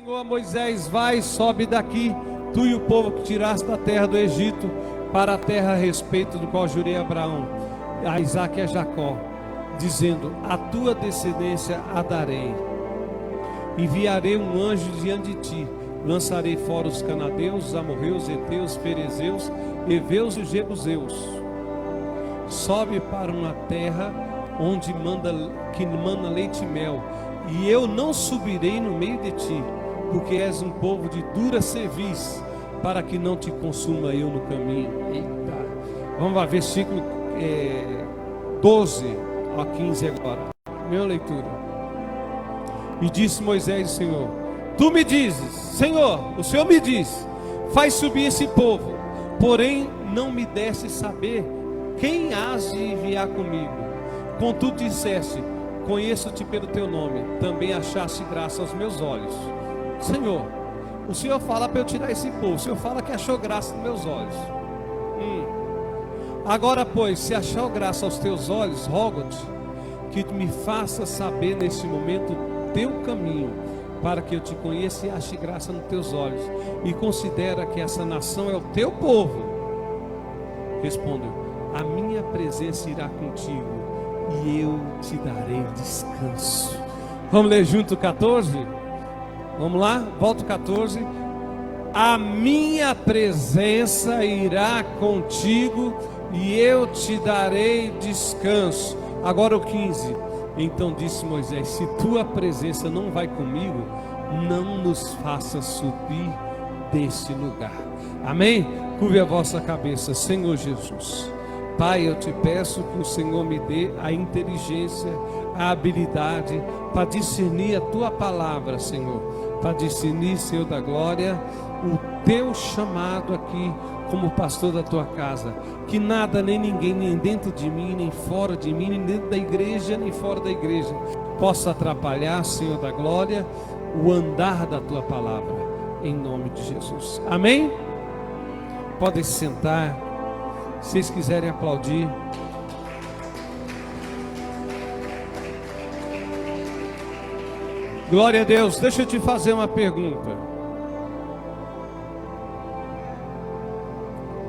Senhor a Moisés: vai, sobe daqui, tu e o povo que tiraste da terra do Egito, para a terra a respeito do qual jurei a Abraão, a Isaque e a Jacó, dizendo: a tua descendência a darei. Enviarei um anjo diante de ti, lançarei fora os cananeus, os amorreus, heteus, ferezeus, heveus e jebuseus. Sobe para uma terra onde que manda leite e mel, e eu não subirei no meio de ti, porque és um povo de dura cerviz, para que não te consuma eu no caminho. Eita. Vamos lá, versículo 12 a 15 agora, minha leitura. E disse Moisés ao Senhor: tu me dizes, Senhor, o Senhor me diz: faz subir esse povo, porém não me deste saber quem has de enviar comigo. Contudo disseste: conheço-te pelo teu nome, também achaste graça aos meus olhos. Senhor, o Senhor fala para eu tirar esse povo, o Senhor fala que achou graça nos meus olhos. Agora, pois, se achou graça aos teus olhos, rogo-te que me faça saber neste momento teu caminho, para que eu te conheça e ache graça nos teus olhos, e considera que essa nação é o teu povo. Respondeu: a minha presença irá contigo, e eu te darei descanso. Vamos ler junto o 14? Vamos lá, volta o 14. A minha presença irá contigo, e eu te darei descanso. Agora o 15. Então disse Moisés: se tua presença não vai comigo, não nos faça subir deste lugar. Amém? Curve a vossa cabeça. Senhor Jesus, Pai, eu te peço que o Senhor me dê a inteligência, a habilidade para discernir a tua palavra, Senhor, para discernir, Senhor da glória, o teu chamado aqui como pastor da tua casa. Que nada, nem ninguém, nem dentro de mim, nem fora de mim, nem dentro da igreja, nem fora da igreja, possa atrapalhar, Senhor da glória, o andar da tua palavra, em nome de Jesus. Amém? Podem se sentar. Se vocês quiserem aplaudir. Glória a Deus. Deixa eu te fazer uma pergunta.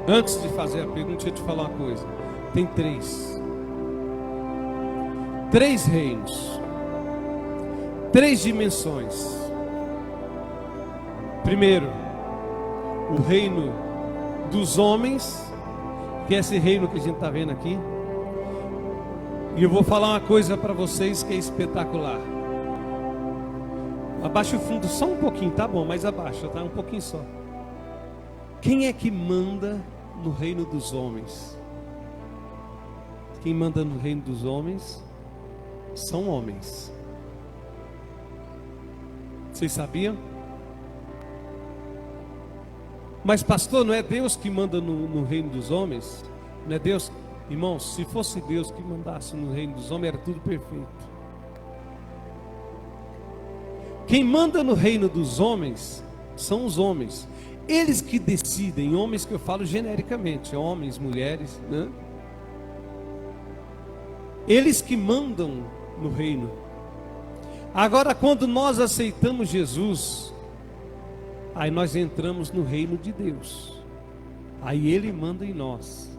Antes de fazer a pergunta, deixa eu te falar uma coisa. Tem três reinos, três dimensões. Primeiro, o reino dos homens, que é esse reino que a gente está vendo aqui. E eu vou falar uma coisa para vocês que é espetacular. Abaixa o fundo só um pouquinho, tá bom? Mas abaixa, tá? Um pouquinho só. Quem é que manda no reino dos homens? Quem manda no reino dos homens são homens. Vocês sabiam? Mas pastor, não é Deus que manda no reino dos homens? Não é Deus? Irmãos, se fosse Deus que mandasse no reino dos homens, era tudo perfeito. Quem manda no reino dos homens são os homens. Eles que decidem, homens que eu falo genericamente, homens, mulheres, né? Eles que mandam no reino. Agora, quando nós aceitamos Jesus, aí nós entramos no reino de Deus. Aí Ele manda em nós.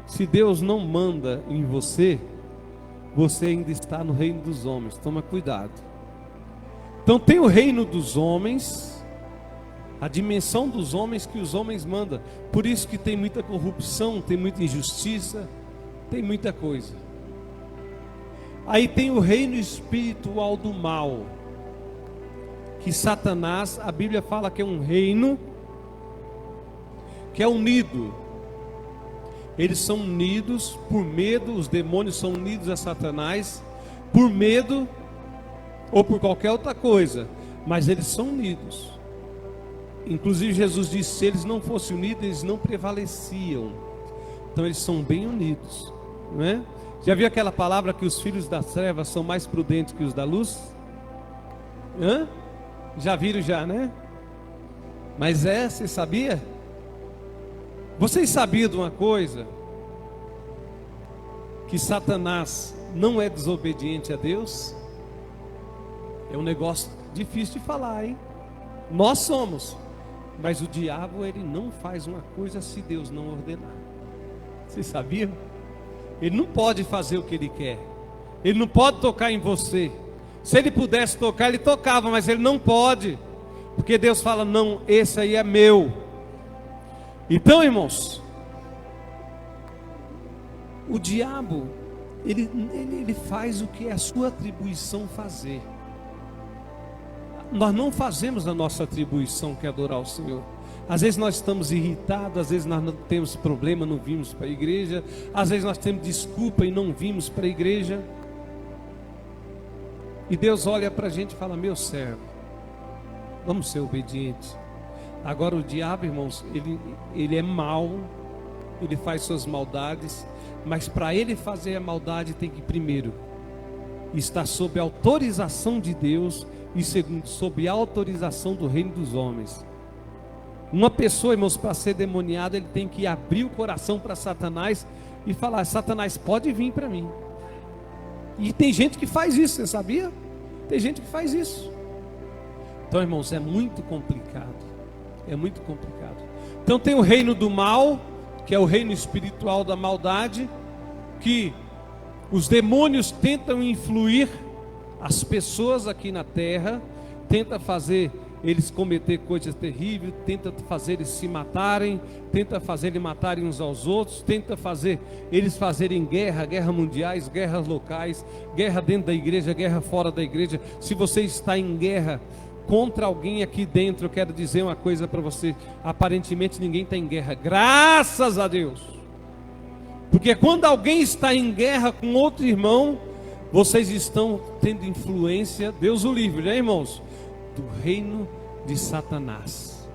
Se Deus não manda em você, você ainda está no reino dos homens. Toma cuidado. Então tem o reino dos homens, a dimensão dos homens que os homens mandam. Por isso que tem muita corrupção, tem muita injustiça, tem muita coisa. Aí tem o reino espiritual do mal, que Satanás, a Bíblia fala que é um reino que é unido. Eles são unidos por medo, os demônios são unidos a Satanás por medo ou por qualquer outra coisa, mas eles são unidos. Inclusive Jesus disse: se eles não fossem unidos, eles não prevaleciam. Então eles são bem unidos, não é? Já viu aquela palavra que os filhos das trevas são mais prudentes que os da luz? Hã? Já viram já, né? Mas você sabia? Vocês sabiam de uma coisa? Que Satanás não é desobediente a Deus? É um negócio difícil de falar, hein? Nós somos. Mas o diabo, ele não faz uma coisa se Deus não ordenar. Vocês sabiam? Ele não pode fazer o que ele quer. Ele não pode tocar em você. Se ele pudesse tocar, ele tocava, mas ele não pode. Porque Deus fala, não, esse aí é meu. Então, irmãos, o diabo, ele faz o que é a sua atribuição fazer. Nós não fazemos a nossa atribuição, que é adorar o Senhor. Às vezes nós estamos irritados, às vezes nós não temos problema, não vimos para a igreja. Às vezes nós temos desculpa e não vimos para a igreja. E Deus olha para a gente e fala, meu servo, vamos ser obedientes. Agora o diabo, irmãos, ele é mau, ele faz suas maldades, mas para ele fazer a maldade tem que primeiro estar sob a autorização de Deus e segundo, sob a autorização do reino dos homens. Uma pessoa, irmãos, para ser demoniada, ele tem que abrir o coração para Satanás e falar, Satanás, pode vir para mim. E tem gente que faz isso, você sabia? Tem gente que faz isso. Então, irmãos, é muito complicado. É muito complicado. Então tem o reino do mal, que é o reino espiritual da maldade, que os demônios tentam influir as pessoas aqui na terra, tenta fazer eles cometer coisas terríveis, tenta fazer eles se matarem, tenta fazer eles matarem uns aos outros, tenta fazer eles fazerem guerra mundiais, guerras locais, guerra dentro da igreja, guerra fora da igreja. Se você está em guerra contra alguém aqui dentro, eu quero dizer uma coisa para você, aparentemente ninguém está em guerra, graças a Deus, porque quando alguém está em guerra com outro irmão, vocês estão tendo influência, Deus o livre, né, irmãos? Do reino de Satanás.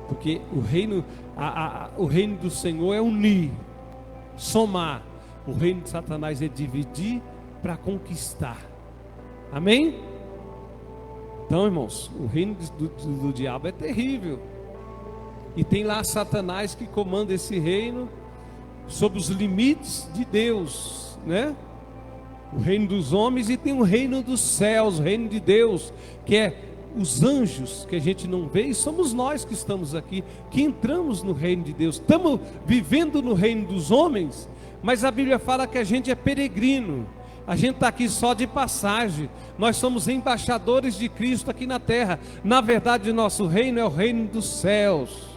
Porque o reino do Senhor é unir, somar. O reino de Satanás é dividir para conquistar. Amém? Então, irmãos, o reino do diabo é terrível. E tem lá Satanás que comanda esse reino sob os limites de Deus, né? O reino dos homens, e tem o reino dos céus, o reino de Deus, que é os anjos que a gente não vê, e somos nós que estamos aqui, que entramos no reino de Deus. Estamos vivendo no reino dos homens, mas a Bíblia fala que a gente é peregrino, a gente está aqui só de passagem, nós somos embaixadores de Cristo aqui na terra. Na verdade, o nosso reino é o reino dos céus.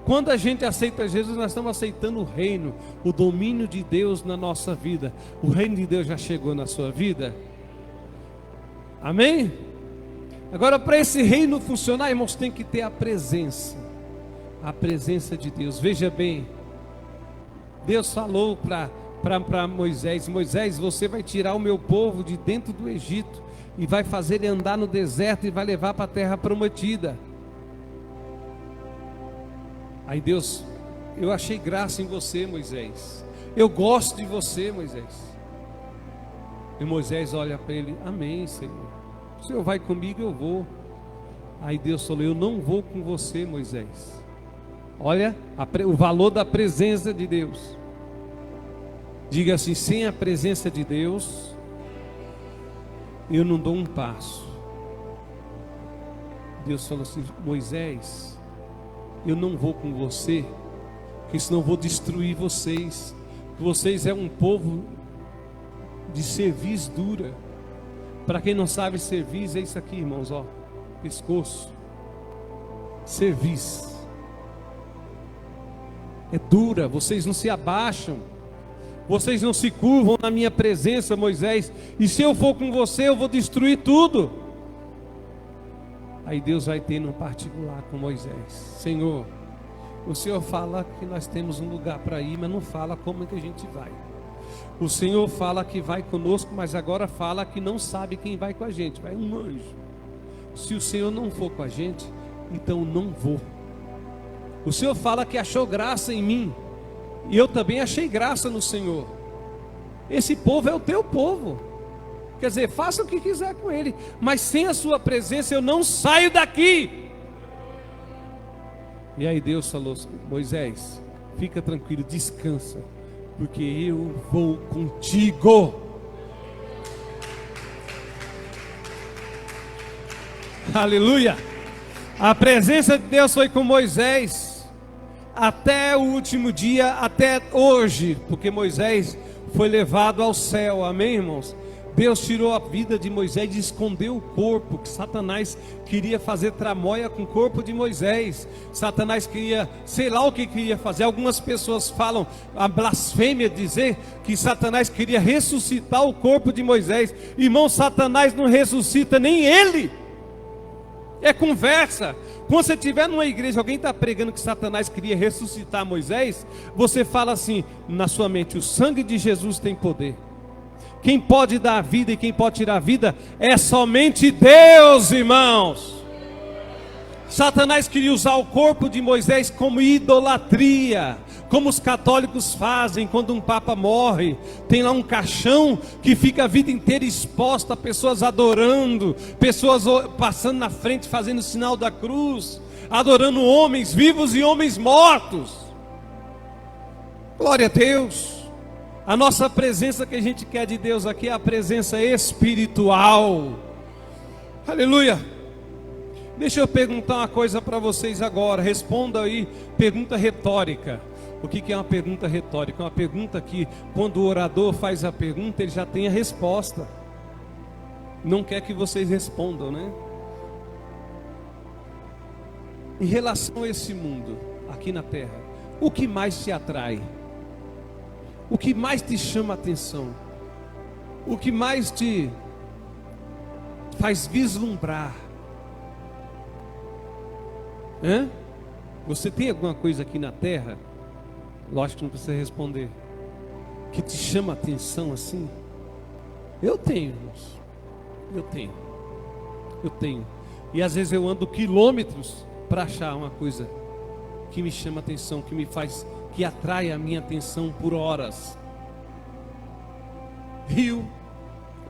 Quando a gente aceita Jesus, nós estamos aceitando o reino, o domínio de Deus na nossa vida. O reino de Deus já chegou na sua vida? Amém? Agora, para esse reino funcionar, irmãos, tem que ter a presença de Deus. Veja bem, Deus falou para Moisés, Moisés, você vai tirar o meu povo de dentro do Egito e vai fazer ele andar no deserto e vai levar para a terra prometida. Aí Deus, eu achei graça em você, Moisés, eu gosto de você, Moisés. E Moisés olha para ele, amém, Senhor, o Senhor vai comigo, eu vou. Aí Deus falou, eu não vou com você, Moisés. Olha o valor da presença de Deus. Diga assim, sem a presença de Deus, eu não dou um passo. Deus falou assim, Moisés, eu não vou com você, porque senão eu vou destruir vocês. Vocês é um povo de cerviz dura. Para quem não sabe, cerviz é isso aqui, irmãos, ó, pescoço. Cerviz é dura, vocês não se abaixam, vocês não se curvam na minha presença, Moisés. E se eu for com você, eu vou destruir tudo. Aí Deus vai ter no particular com Moisés, Senhor, o Senhor fala que nós temos um lugar para ir, mas não fala como é que a gente vai. O Senhor fala que vai conosco, mas agora fala que não sabe quem vai com a gente, vai um anjo. Se o Senhor não for com a gente, então não vou. O Senhor fala que achou graça em mim, e eu também achei graça no Senhor. Esse povo é o teu povo. Quer dizer, faça o que quiser com ele, mas sem a sua presença eu não saio daqui. E aí Deus falou, Moisés, fica tranquilo, descansa, porque eu vou contigo. Aleluia. A presença de Deus foi com Moisés até o último dia, até hoje, porque Moisés foi levado ao céu, amém, irmãos? Deus tirou a vida de Moisés e escondeu o corpo, que Satanás queria fazer tramóia com o corpo de Moisés. Satanás queria, sei lá o que queria fazer. Algumas pessoas falam a blasfêmia, dizer que Satanás queria ressuscitar o corpo de Moisés. Irmão, Satanás não ressuscita nem ele. É conversa. Quando você estiver numa igreja, alguém está pregando que Satanás queria ressuscitar Moisés, você fala assim na sua mente: o sangue de Jesus tem poder. Quem pode dar a vida e quem pode tirar a vida é somente Deus, irmãos. Satanás queria usar o corpo de Moisés como idolatria, como os católicos fazem quando um papa morre. Tem lá um caixão que fica a vida inteira exposta, pessoas adorando, pessoas passando na frente fazendo o sinal da cruz, adorando homens vivos e homens mortos. Glória a Deus. A nossa presença que a gente quer de Deus aqui é a presença espiritual. Aleluia. Deixa eu perguntar uma coisa para vocês agora. Responda aí, pergunta retórica. O que é uma pergunta retórica? Uma pergunta que, quando o orador faz a pergunta, ele já tem a resposta. Não quer que vocês respondam, né? Em relação a esse mundo, aqui na terra, o que mais te atrai? O que mais te chama a atenção? O que mais te faz vislumbrar? Você tem alguma coisa aqui na terra? Lógico que não precisa responder. Que te chama a atenção assim? Eu tenho, irmãos. Eu tenho. E às vezes eu ando quilômetros para achar uma coisa que me chama a atenção, que me faz, que atrai a minha atenção por horas.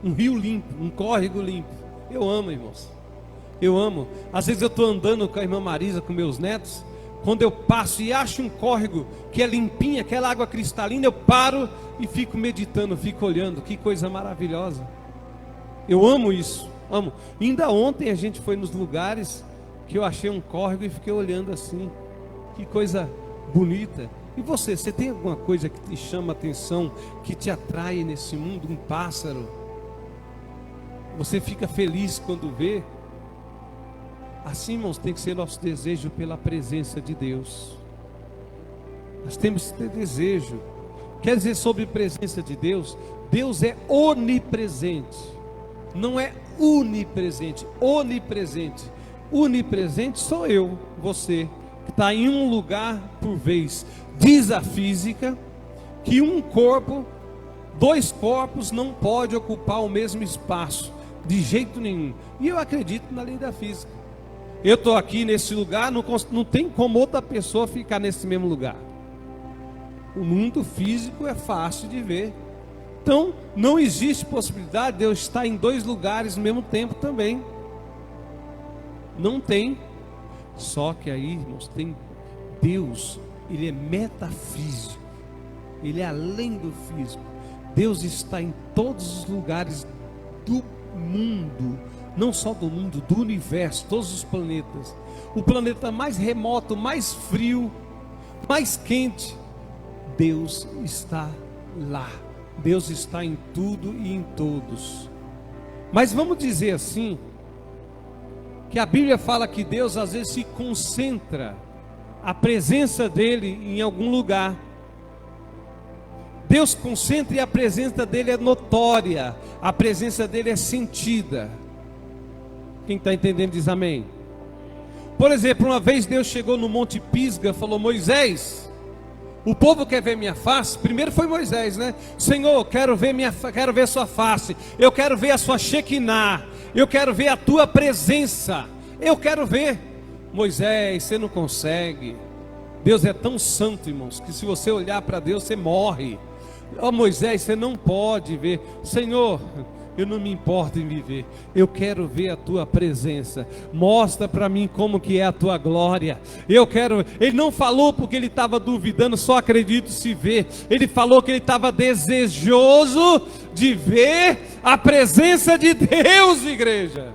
Um rio limpo, um córrego limpo. Eu amo, irmãos. Eu amo. Às vezes eu estou andando com a irmã Marisa, com meus netos. Quando eu passo e acho um córrego que é limpinho, aquela água cristalina, eu paro e fico meditando, fico olhando. Que coisa maravilhosa. Eu amo isso, amo. Ainda ontem a gente foi nos lugares que eu achei um córrego e fiquei olhando assim. Que coisa bonita. E você tem alguma coisa que te chama a atenção, que te atrai nesse mundo? Um pássaro? Você fica feliz quando vê? Assim, irmãos, tem que ser nosso desejo pela presença de Deus. Nós temos que ter desejo. Quer dizer, sobre a presença de Deus, Deus é onipresente. Não é unipresente, onipresente. Unipresente sou eu, você, que está em um lugar por vez. Diz a física que um corpo, dois corpos não pode ocupar o mesmo espaço, de jeito nenhum. E eu acredito na lei da física. Eu estou aqui nesse lugar, não tem como outra pessoa ficar nesse mesmo lugar. O mundo físico é fácil de ver. Então, não existe possibilidade de eu estar em dois lugares no mesmo tempo também. Não tem. Só que aí, irmãos, tem Deus, Ele é metafísico. Ele é além do físico. Deus está em todos os lugares do mundo. Não só do mundo, do universo, todos os planetas. O planeta mais remoto, mais frio, mais quente, Deus está lá. Deus está em tudo e em todos. Mas vamos dizer assim, que a Bíblia fala que Deus às vezes se concentra a presença dele em algum lugar. Deus concentra e a presença dele é notória, a presença dele é sentida. Quem está entendendo diz amém. Por exemplo, uma vez Deus chegou no Monte Pisga e falou: Moisés, o povo quer ver minha face. Primeiro foi Moisés, né? Senhor, quero ver sua face. Eu quero ver a sua Shekinah. Eu quero ver a tua presença. Eu quero ver. Moisés, você não consegue. Deus é tão santo, irmãos, que se você olhar para Deus, você morre. Moisés, você não pode ver. Senhor, eu não me importo em viver, eu quero ver a tua presença. Mostra para mim como que é a tua glória. Eu quero. Ele não falou porque ele estava duvidando, só acredito se ver. Ele falou que ele estava desejoso de ver a presença de Deus, igreja.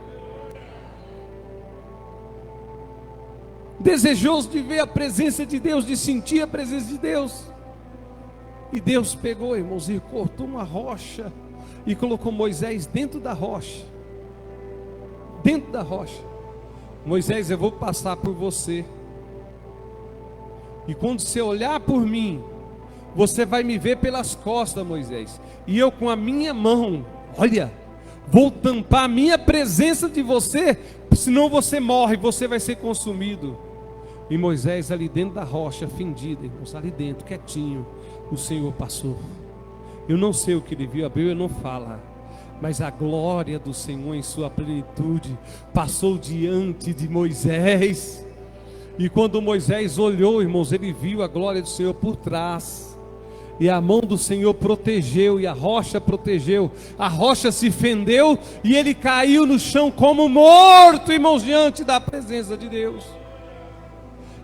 desejoso de ver a presença de Deus, de sentir a presença de Deus. E Deus pegou, irmãos, e cortou uma rocha e colocou Moisés dentro da rocha. Dentro da rocha. Moisés, eu vou passar por você. E quando você olhar por mim, você vai me ver pelas costas, Moisés. E eu com a minha mão, olha, vou tampar a minha presença de você, senão você morre, você vai ser consumido. E Moisés ali dentro da rocha, fendida, irmãos, ali dentro, quietinho, o Senhor passou. Eu não sei o que ele viu, a Bíblia não fala, mas a glória do Senhor em sua plenitude passou diante de Moisés. E quando Moisés olhou, irmãos, ele viu a glória do Senhor por trás. E a mão do Senhor protegeu, e a rocha protegeu. A rocha se fendeu e ele caiu no chão como morto, irmãos, diante da presença de Deus.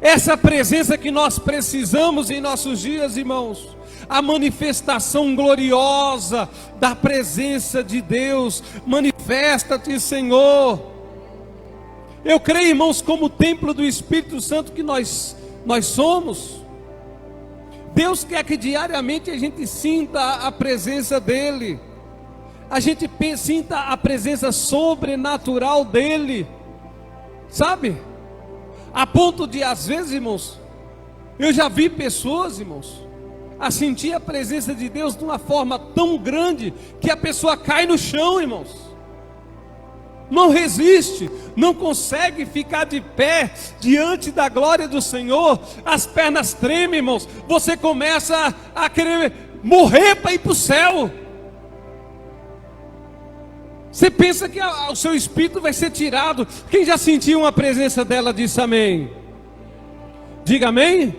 Essa presença que nós precisamos em nossos dias, irmãos. A manifestação gloriosa da presença de Deus. Manifesta-te, Senhor. Eu creio, irmãos, como templo do Espírito Santo que nós somos. Deus quer que diariamente a gente sinta a presença dEle. A gente sinta a presença sobrenatural dEle. Sabe? A ponto de, às vezes, irmãos, eu já vi pessoas, irmãos, a sentir a presença de Deus de uma forma tão grande que a pessoa cai no chão, irmãos. Não resiste, não consegue ficar de pé diante da glória do Senhor. As pernas tremem, irmãos. Você começa a querer morrer para ir para o céu. Você pensa que o seu espírito vai ser tirado. Quem já sentiu a presença dela, disse amém. Diga amém.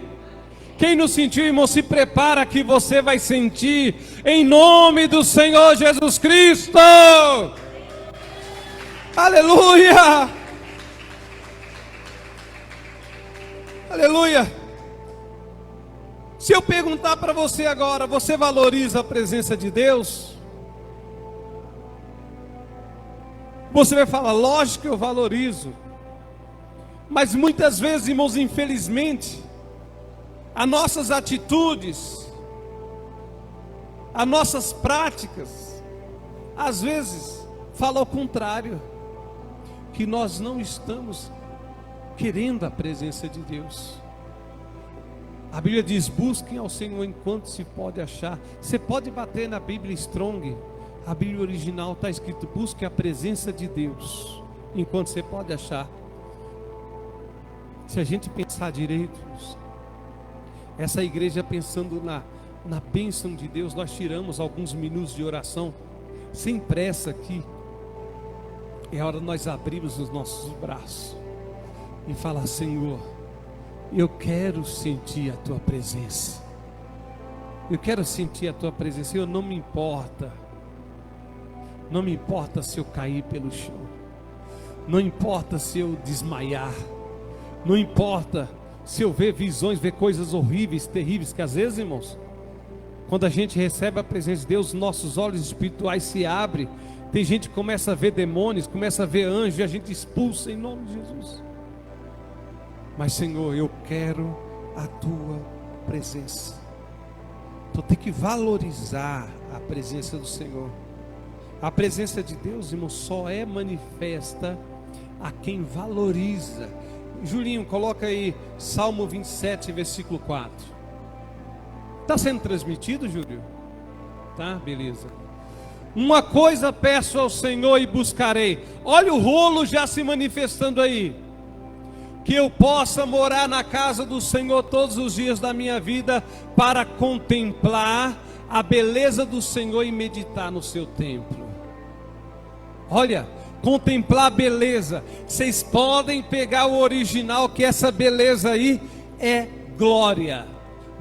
Quem não sentiu, irmão, se prepara que você vai sentir, em nome do Senhor Jesus Cristo. Aleluia! Aleluia! Se eu perguntar para você agora, você valoriza a presença de Deus? Você vai falar, lógico que eu valorizo. Mas muitas vezes, irmãos, infelizmente, as nossas atitudes, as nossas práticas, às vezes, falam ao contrário. Que nós não estamos querendo a presença de Deus. A Bíblia diz, busquem ao Senhor enquanto se pode achar. Você pode bater na Bíblia Strong. A Bíblia original está escrito, busque a presença de Deus enquanto você pode achar. Se a gente pensar direito, essa igreja pensando na bênção de Deus, nós tiramos alguns minutos de oração, sem pressa aqui. É hora de nós abrirmos os nossos braços e falar, Senhor, eu quero sentir a Tua presença. Eu quero sentir a Tua presença. Senhor, não me importa. Não me importa se eu cair pelo chão. Não importa se eu desmaiar. Não importa se eu ver visões, ver coisas horríveis, terríveis, que às vezes, irmãos, quando a gente recebe a presença de Deus, nossos olhos espirituais se abrem. Tem gente que começa a ver demônios, começa a ver anjos, e a gente expulsa em nome de Jesus. Mas Senhor, eu quero a Tua presença. Então tem que valorizar a presença do Senhor. A presença de Deus, irmão, só é manifesta a quem valoriza. Julinho, coloca aí Salmo 27, versículo 4. Está sendo transmitido, Júlio? Tá, beleza. Uma coisa peço ao Senhor e buscarei. Olha o rolo já se manifestando aí. Que eu possa morar na casa do Senhor todos os dias da minha vida, para contemplar a beleza do Senhor e meditar no seu templo. Olha, contemplar a beleza. Vocês podem pegar o original, que essa beleza aí é glória.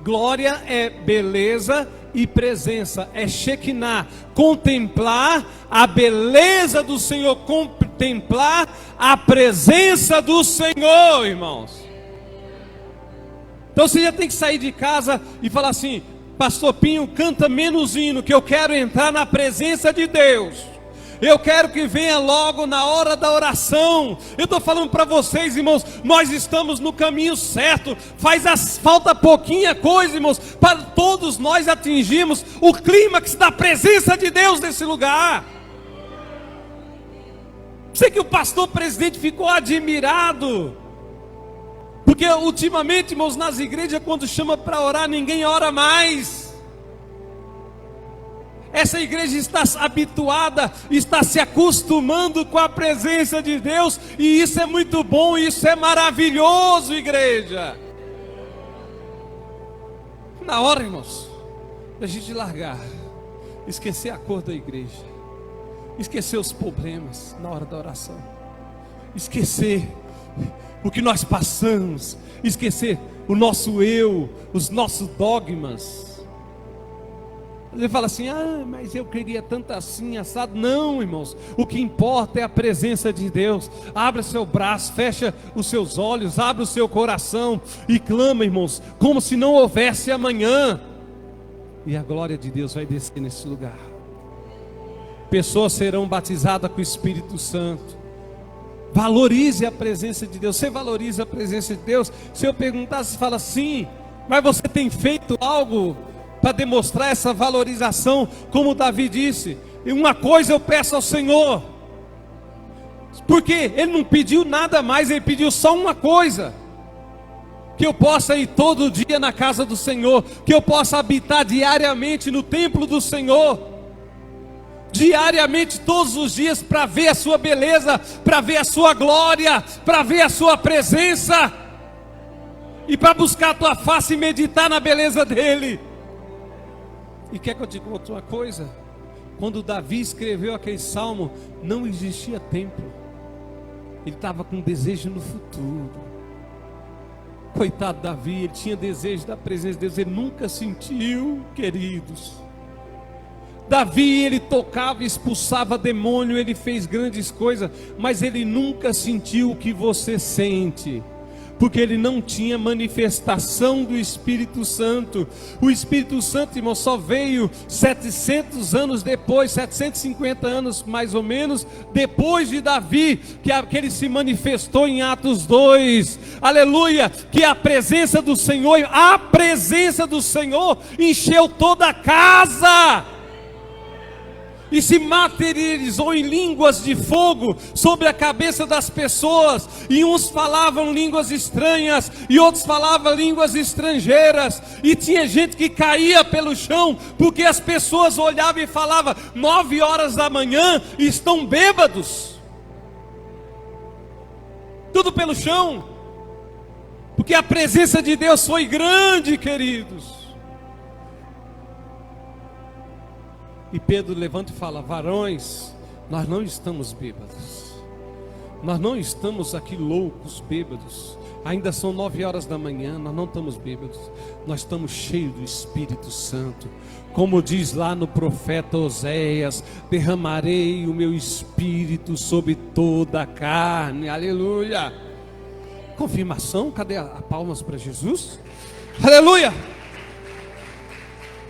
Glória é beleza e presença, é Shekinah. Contemplar a beleza do Senhor, contemplar a presença do Senhor, irmãos. Então você já tem que sair de casa e falar assim: Pastor Pinho, canta menos hino, que eu quero entrar na presença de Deus. Eu quero que venha logo na hora da oração. Eu estou falando para vocês, irmãos, nós estamos no caminho certo. Falta pouquinha coisa, irmãos, para todos nós atingirmos o clímax da presença de Deus nesse lugar. Sei que o pastor presidente ficou admirado, porque ultimamente, irmãos, nas igrejas, quando chama para orar, ninguém ora mais. Essa igreja está habituada, está se acostumando com a presença de Deus, e isso é muito bom, isso é maravilhoso, igreja. Na hora, irmãos, da gente largar, esquecer a cor da igreja, esquecer os problemas na hora da oração, esquecer o que nós passamos, esquecer o nosso eu, os nossos dogmas. Ele fala assim: mas eu queria tanto assim, assado. Não, irmãos, o que importa é a presença de Deus. Abra seu braço, fecha os seus olhos, abra o seu coração e clama, irmãos, como se não houvesse amanhã, e a glória de Deus vai descer nesse lugar. Pessoas serão batizadas com o Espírito Santo. Valorize a presença de Deus. Você valoriza a presença de Deus? Se eu perguntar, você fala sim, mas você tem feito algo para demonstrar essa valorização? Como Davi disse: e uma coisa eu peço ao Senhor, porque ele não pediu nada mais, ele pediu só uma coisa: que eu possa ir todo dia na casa do Senhor, que eu possa habitar diariamente no templo do Senhor, diariamente, todos os dias, para ver a sua beleza, para ver a sua glória, para ver a sua presença, e para buscar a tua face e meditar na beleza dele. E quer que eu te conte uma coisa? Quando Davi escreveu aquele salmo, não existia templo. Ele estava com desejo no futuro. Coitado Davi, ele tinha desejo da presença de Deus, ele nunca sentiu, queridos. Davi, ele tocava e expulsava demônio, ele fez grandes coisas, mas ele nunca sentiu o que você sente, porque ele não tinha manifestação do Espírito Santo. O Espírito Santo, irmão, só veio 700 anos depois, 750 anos mais ou menos, depois de Davi, que ele se manifestou em Atos 2, aleluia, que a presença do Senhor encheu toda a casa, e se materializou em línguas de fogo sobre a cabeça das pessoas, e uns falavam línguas estranhas, e outros falavam línguas estrangeiras, e tinha gente que caía pelo chão, porque as pessoas olhavam e falavam: 9 horas da manhã, estão bêbados, tudo pelo chão, porque a presença de Deus foi grande, queridos. E Pedro levanta e fala: varões, nós não estamos bêbados, nós não estamos aqui loucos, bêbados, ainda são 9 horas da manhã, nós não estamos bêbados, nós estamos cheios do Espírito Santo, como diz lá no profeta Oséias: derramarei o meu Espírito sobre toda a carne, aleluia. Confirmação, cadê a palmas para Jesus? Aleluia,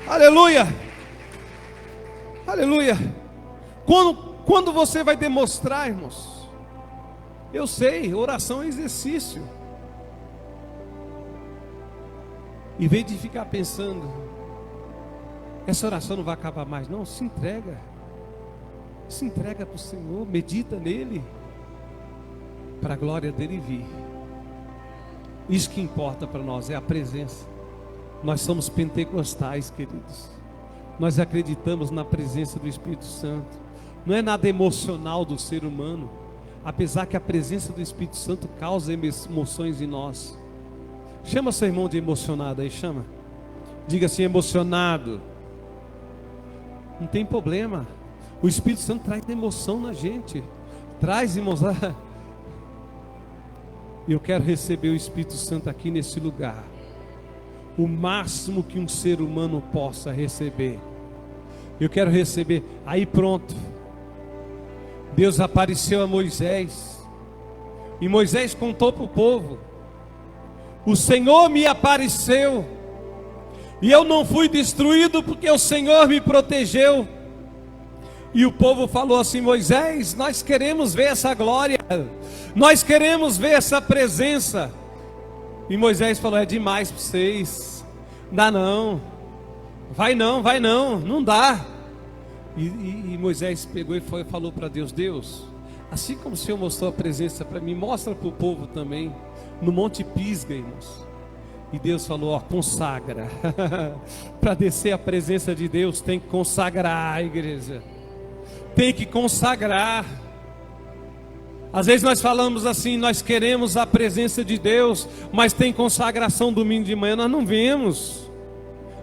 aleluia, aleluia. Quando você vai demonstrar, irmãos, eu sei, oração é exercício. Em vez de ficar pensando, essa oração não vai acabar mais, não, se entrega para o Senhor, medita nele, para a glória dele vir. Isso que importa para nós é a presença. Nós somos pentecostais, queridos. Nós acreditamos na presença do Espírito Santo. Não é nada emocional do ser humano, apesar que a presença do Espírito Santo causa emoções em nós. Chama seu irmão de emocionado aí, chama. Diga assim: emocionado. Não tem problema. O Espírito Santo traz emoção na gente. Traz, irmãos. Eu quero receber o Espírito Santo aqui nesse lugar, o máximo que um ser humano possa receber. Eu quero receber. Aí pronto, Deus apareceu a Moisés, e Moisés contou para o povo: o Senhor me apareceu, e eu não fui destruído porque o Senhor me protegeu. E o povo falou assim: Moisés, nós queremos ver essa glória, nós queremos ver essa presença. E Moisés falou: é demais para vocês, dá não, vai não, não dá. E Moisés pegou e falou para Deus: Deus, assim como o Senhor mostrou a presença para mim, mostra para o povo também, no Monte Pisga, irmãos. E Deus falou: ó, consagra. Para descer a presença de Deus tem que consagrar, a igreja. Tem que consagrar. Às vezes nós falamos assim: nós queremos a presença de Deus, mas tem consagração domingo de manhã, nós não vemos.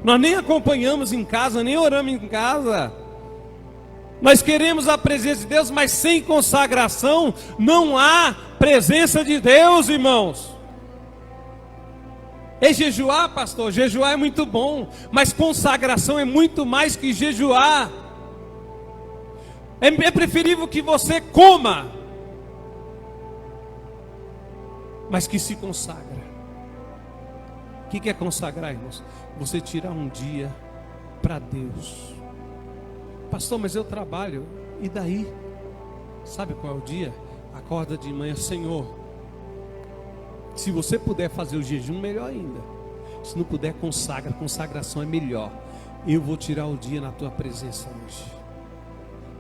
Nós nem acompanhamos em casa, nem oramos em casa. Nós queremos a presença de Deus, mas sem consagração não há presença de Deus, irmãos. É jejuar, pastor, jejuar é muito bom, mas consagração é muito mais que jejuar. É preferível que você coma, mas que se consagra. O que é consagrar, irmãos? Você tirar um dia para Deus. Pastor, mas eu trabalho, e daí? Sabe qual é o dia? Acorda de manhã: Senhor, se você puder fazer o jejum, melhor ainda. Se não puder, consagra, consagração é melhor. Eu vou tirar o dia na tua presença hoje.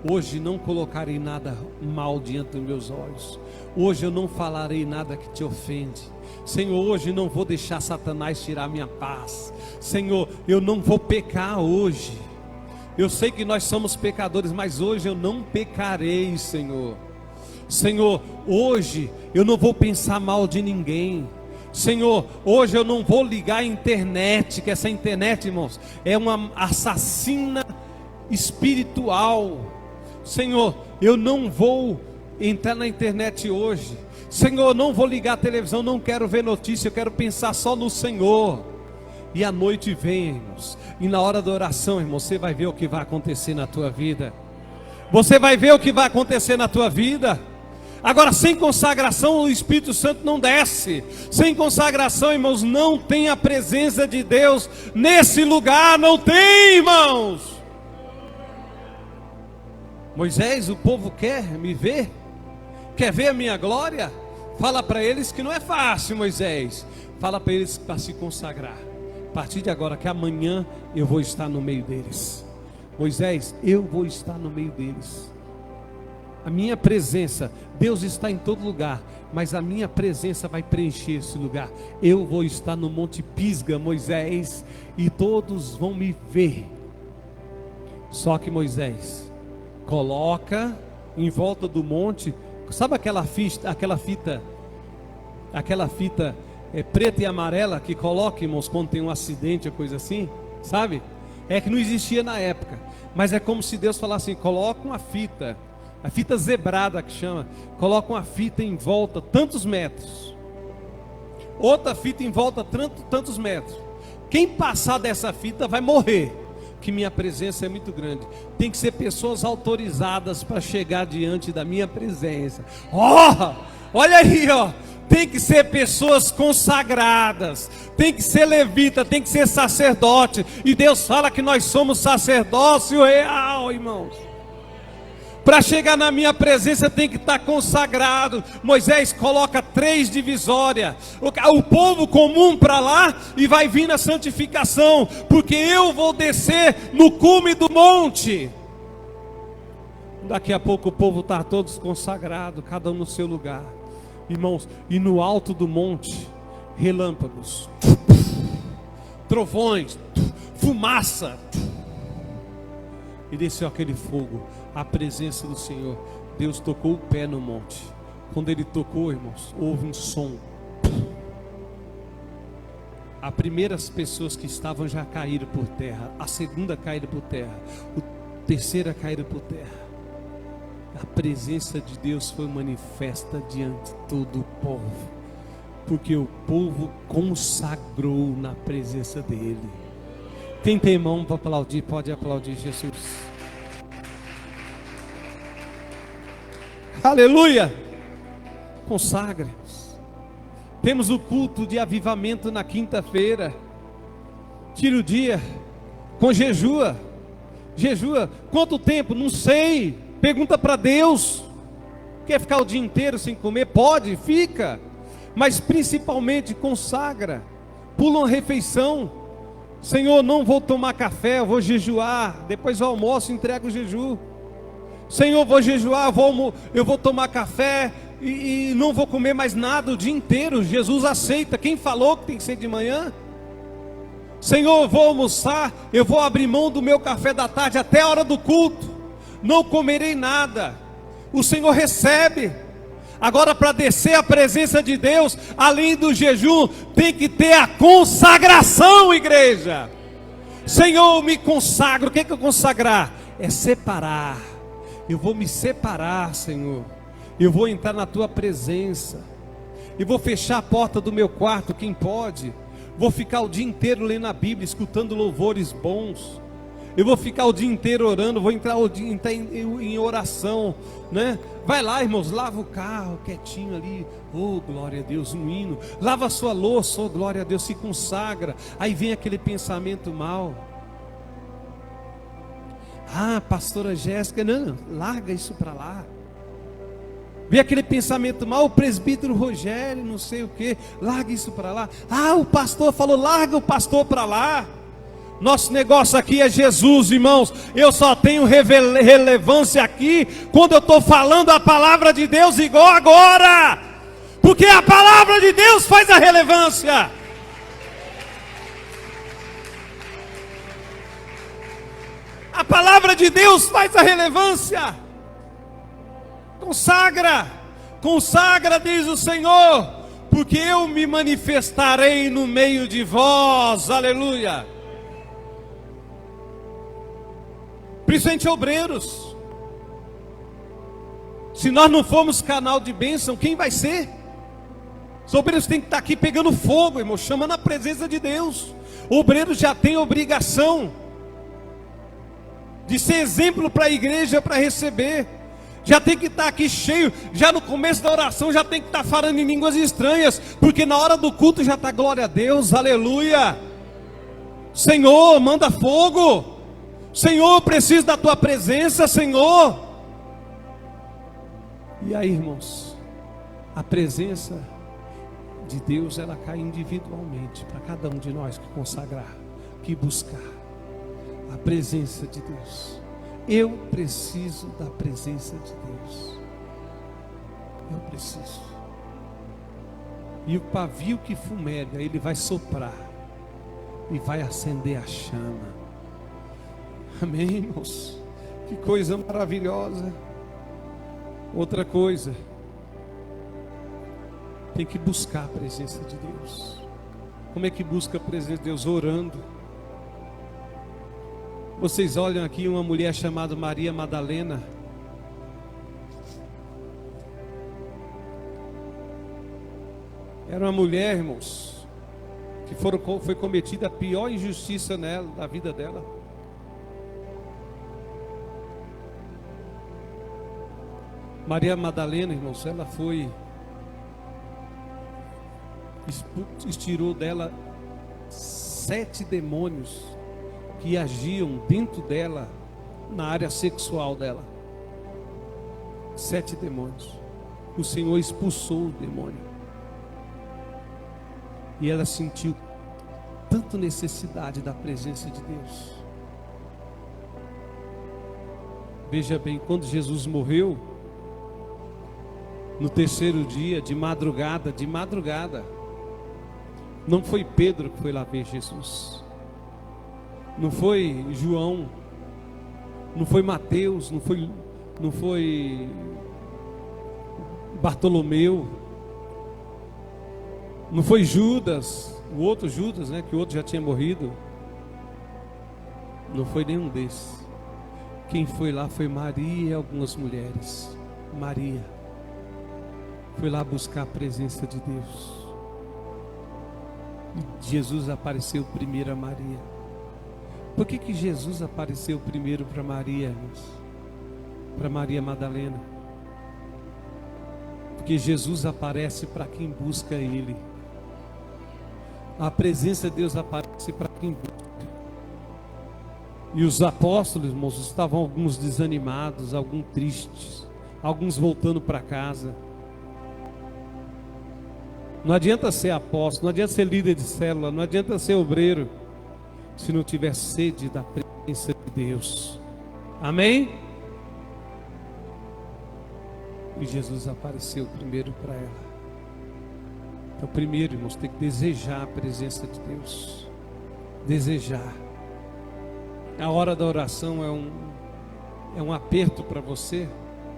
Hoje não colocarei nada mal diante dos meus olhos. Hoje eu não falarei nada que te ofende. Senhor, hoje não vou deixar Satanás tirar minha paz. Senhor, eu não vou pecar hoje. Eu sei que nós somos pecadores, mas hoje eu não pecarei, Senhor. Senhor, hoje eu não vou pensar mal de ninguém. Senhor, hoje eu não vou ligar a internet, que essa internet, irmãos, é uma assassina espiritual. Senhor, eu não vou entrar na internet hoje. Senhor, eu não vou ligar a televisão, não quero ver notícia, eu quero pensar só no Senhor. E a noite vem, irmãos, e na hora da oração, irmão, você vai ver o que vai acontecer na tua vida. Você vai ver o que vai acontecer na tua vida. Agora, sem consagração, o Espírito Santo não desce. Sem consagração, irmãos, não tem a presença de Deus nesse lugar. Não tem, irmãos. Moisés, o povo quer me ver, quer ver a minha glória. Fala para eles que não é fácil, Moisés. Fala para eles para se consagrar. A partir de agora, que amanhã eu vou estar no meio deles. Moisés, eu vou estar no meio deles. A minha presença, Deus está em todo lugar, mas a minha presença vai preencher esse lugar. Eu vou estar no Monte Pisga, Moisés, e todos vão me ver. Só que Moisés coloca em volta do monte, sabe aquela fita preta e amarela que coloca, irmãos, quando tem um acidente ou coisa assim, sabe? É que não existia na época, mas é como se Deus falasse assim: coloca uma fita, a fita zebrada que chama, coloca uma fita em volta tantos metros, outra fita em volta tantos metros. Quem passar dessa fita vai morrer, que minha presença é muito grande. Tem que ser pessoas autorizadas para chegar diante da minha presença. Olha aí, tem que ser pessoas consagradas, tem que ser levita, tem que ser sacerdote. E Deus fala que nós somos sacerdócio real, irmãos. Para chegar na minha presença tem que estar consagrado. Moisés coloca 3 divisórias, o povo comum para lá, e vai vir na santificação, porque eu vou descer no cume do monte. Daqui a pouco o povo está todos consagrado, cada um no seu lugar, irmãos. E no alto do monte, relâmpagos, trovões, fumaça, e desceu aquele fogo, a presença do Senhor. Deus tocou o pé no monte. Quando ele tocou, irmãos, houve um som. As primeiras pessoas que estavam já caíram por terra, a segunda caíram por terra, a terceira caíram por terra. A presença de Deus foi manifesta diante de todo o povo, porque o povo consagrou na presença dele. Quem tem mão para aplaudir, pode aplaudir Jesus. Aleluia! Consagre-nos. Temos o culto de avivamento na quinta-feira. Tira o dia com jejua. Jejua. Quanto tempo? Não sei. Pergunta para Deus. Quer ficar o dia inteiro sem comer? Pode, fica. Mas principalmente consagra. Pula uma refeição. Senhor, não vou tomar café, eu vou jejuar. Depois do almoço, entrego o jejum. Senhor, vou jejuar, eu vou tomar café e não vou comer mais nada o dia inteiro. Jesus aceita. Quem falou que tem que ser de manhã? Senhor, eu vou almoçar, eu vou abrir mão do meu café da tarde até a hora do culto. Não comerei nada. O Senhor recebe. Agora, para descer a presença de Deus, além do jejum, tem que ter a consagração, igreja. Senhor, eu me consagro. O que é que eu consagrar? É separar. Eu vou me separar, Senhor. Eu vou entrar na tua presença. Eu vou fechar a porta do meu quarto, quem pode. Vou ficar o dia inteiro lendo a Bíblia, escutando louvores bons. Eu vou ficar o dia inteiro orando, vou entrar o dia inteiro em oração, né? Vai lá, irmãos, lava o carro quietinho ali, oh glória a Deus, um hino. Lava a sua louça, oh glória a Deus, se consagra. Aí vem aquele pensamento mal. Ah, pastora Jéssica, não, larga isso para lá. Vem aquele pensamento mal, o presbítero Rogério, não sei o que, larga isso para lá. Ah, o pastor falou, larga o pastor para lá. Nosso negócio aqui é Jesus, irmãos. Eu só tenho relevância aqui quando eu estou falando a palavra de Deus igual agora. Porque a palavra de Deus faz a relevância. A palavra de Deus faz a relevância. Consagra, consagra, diz o Senhor, porque eu me manifestarei no meio de vós. Aleluia. Principalmente obreiros. Se nós não formos canal de bênção, quem vai ser? Os obreiros têm que estar aqui pegando fogo, irmão, chamando a presença de Deus. O obreiro já tem obrigação de ser exemplo para a igreja, para receber. Já tem que estar aqui cheio. Já no começo da oração já tem que estar falando em línguas estranhas, porque na hora do culto já está glória a Deus, aleluia. Senhor, manda fogo. Senhor, preciso da tua presença, Senhor. E aí, irmãos, a presença de Deus, ela cai individualmente para cada um de nós que consagrar, que buscar a presença de Deus. Eu preciso da presença de Deus. Eu preciso. E o pavio que fumega, ele vai soprar e vai acender a chama. Amém, irmãos? Que coisa maravilhosa. Outra coisa, tem que buscar a presença de Deus. Como é que busca a presença de Deus? Orando. Vocês olham aqui uma mulher chamada Maria Madalena. Era uma mulher, irmãos, que foi cometida a pior injustiça nela, da vida dela. Maria Madalena, irmãos, ela estirou dela 7 demônios que agiam dentro dela, na área sexual dela. 7 demônios. O Senhor expulsou o demônio. E ela sentiu tanto necessidade da presença de Deus. Veja bem, quando Jesus morreu, no 3º dia, de madrugada, não foi Pedro que foi lá ver Jesus, não foi João, não foi Mateus, não foi Bartolomeu, não foi Judas, o outro Judas, né, que o outro já tinha morrido. Não foi nenhum desses. Quem foi lá foi Maria e algumas mulheres. Maria foi lá buscar a presença de Deus. E Jesus apareceu primeiro a Maria. Por que Jesus apareceu primeiro para Maria, irmãos? Para Maria Madalena? Porque Jesus aparece para quem busca Ele. A presença de Deus aparece para quem busca. E os apóstolos, irmãos, estavam alguns desanimados, alguns tristes, alguns voltando para casa. Não adianta ser apóstolo, não adianta ser líder de célula, não adianta ser obreiro, se não tiver sede da presença de Deus. Amém? E Jesus apareceu primeiro para ela. Então, primeiro, irmãos, tem que desejar a presença de Deus. Desejar. A hora da oração é um aperto para você.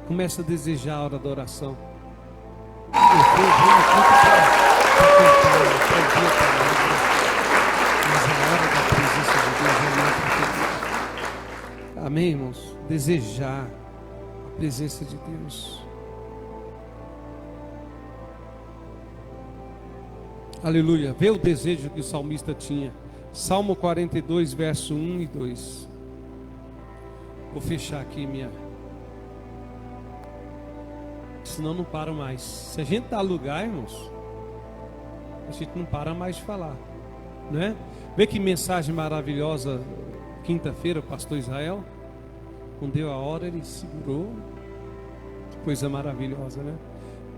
Começa a desejar a hora da oração. Eu fui para ouvir a palavra, mas a hora da presença de Deus é muito. Amém, irmãos? Desejar a presença de Deus. Aleluia. Vê o desejo que o salmista tinha. Salmo 42, verso 1 e 2. Vou fechar aqui minha. Senão não para mais. Se a gente dá lugar, irmãos, a gente não para mais de falar, né? Vê que mensagem maravilhosa. Quinta-feira, o pastor Israel, quando deu a hora, ele segurou. Coisa maravilhosa, né?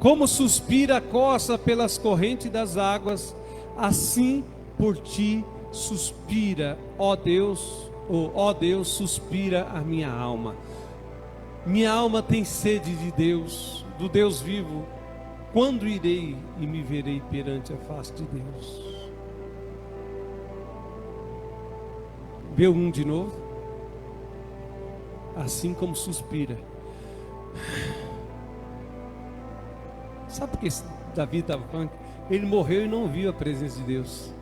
Como suspira a costa pelas correntes das águas, assim por ti suspira, ó Deus, suspira a minha alma. Minha alma tem sede de Deus, do Deus vivo. Quando irei e me verei perante a face de Deus? Vê um de novo. Assim como suspira. Sabe por que Davi estava falando? Ele morreu e não viu a presença de Deus.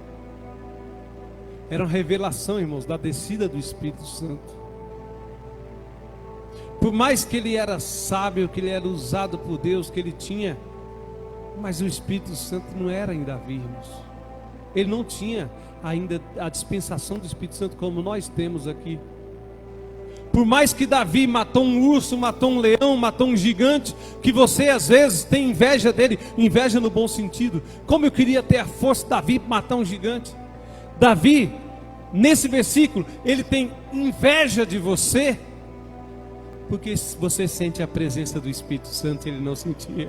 Era uma revelação, irmãos, da descida do Espírito Santo. Por mais que ele era sábio, que ele era usado por Deus, que ele tinha, mas o Espírito Santo não era em Davi, irmãos. Ele não tinha ainda a dispensação do Espírito Santo como nós temos aqui. Por mais que Davi matou um urso, matou um leão, matou um gigante, que você às vezes tem inveja dele, inveja no bom sentido. Como eu queria ter a força de Davi para matar um gigante. Davi, nesse versículo, ele tem inveja de você, porque você sente a presença do Espírito Santo, ele não sentia.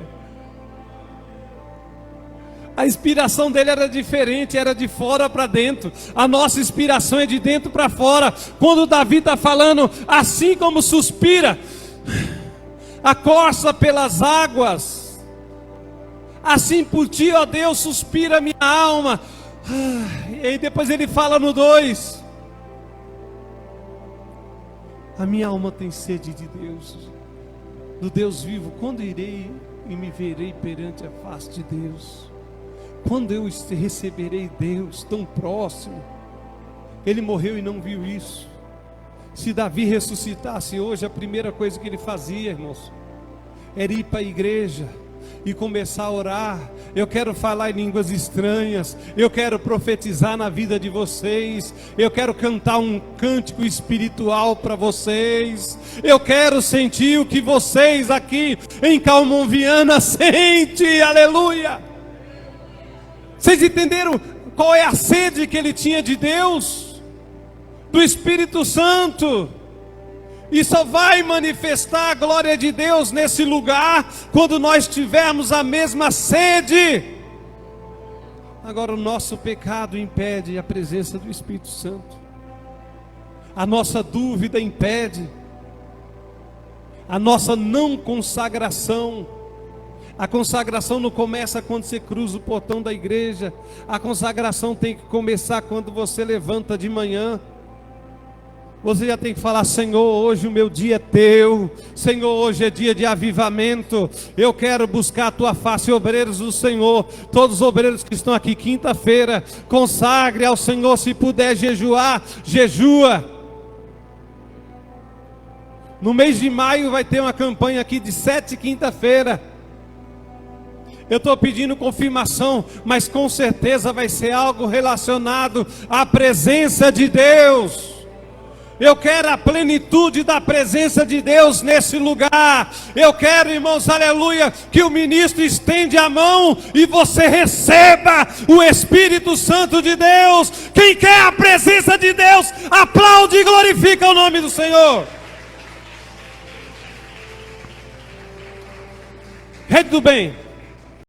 A inspiração dele era diferente, era de fora para dentro. A nossa inspiração é de dentro para fora. Quando Davi está falando, assim como suspira a corça pelas águas, assim por ti, ó Deus, suspira a minha alma. E aí depois ele fala no 2: a minha alma tem sede de Deus, do Deus vivo. Quando irei e me verei perante a face de Deus? Quando eu receberei Deus tão próximo? Ele morreu e não viu isso. Se Davi ressuscitasse hoje, a primeira coisa que ele fazia, irmãos, era ir para a igreja e começar a orar. Eu quero falar em línguas estranhas, eu quero profetizar na vida de vocês, eu quero cantar um cântico espiritual para vocês, eu quero sentir o que vocês aqui em Calmon-Viana sentem. Aleluia! Vocês entenderam qual é a sede que ele tinha de Deus? Do Espírito Santo. E só vai manifestar a glória de Deus nesse lugar quando nós tivermos a mesma sede. Agora, o nosso pecado impede a presença do Espírito Santo. A nossa dúvida impede. A nossa não consagração. A consagração não começa quando você cruza o portão da igreja. A consagração tem que começar quando você levanta de manhã. Você já tem que falar: Senhor, hoje o meu dia é teu. Senhor, hoje é dia de avivamento. Eu quero buscar a tua face. Obreiros do Senhor, todos os obreiros que estão aqui, quinta-feira, consagre ao Senhor. Se puder jejuar, jejua. No mês de maio vai ter uma campanha aqui de 7 quinta-feira. Eu estou pedindo confirmação, mas com certeza vai ser algo relacionado à presença de Deus. Eu quero a plenitude da presença de Deus nesse lugar. Eu quero, irmãos, aleluia, que o ministro estende a mão e você receba o Espírito Santo de Deus. Quem quer a presença de Deus, aplaude e glorifica o nome do Senhor. Rede do bem.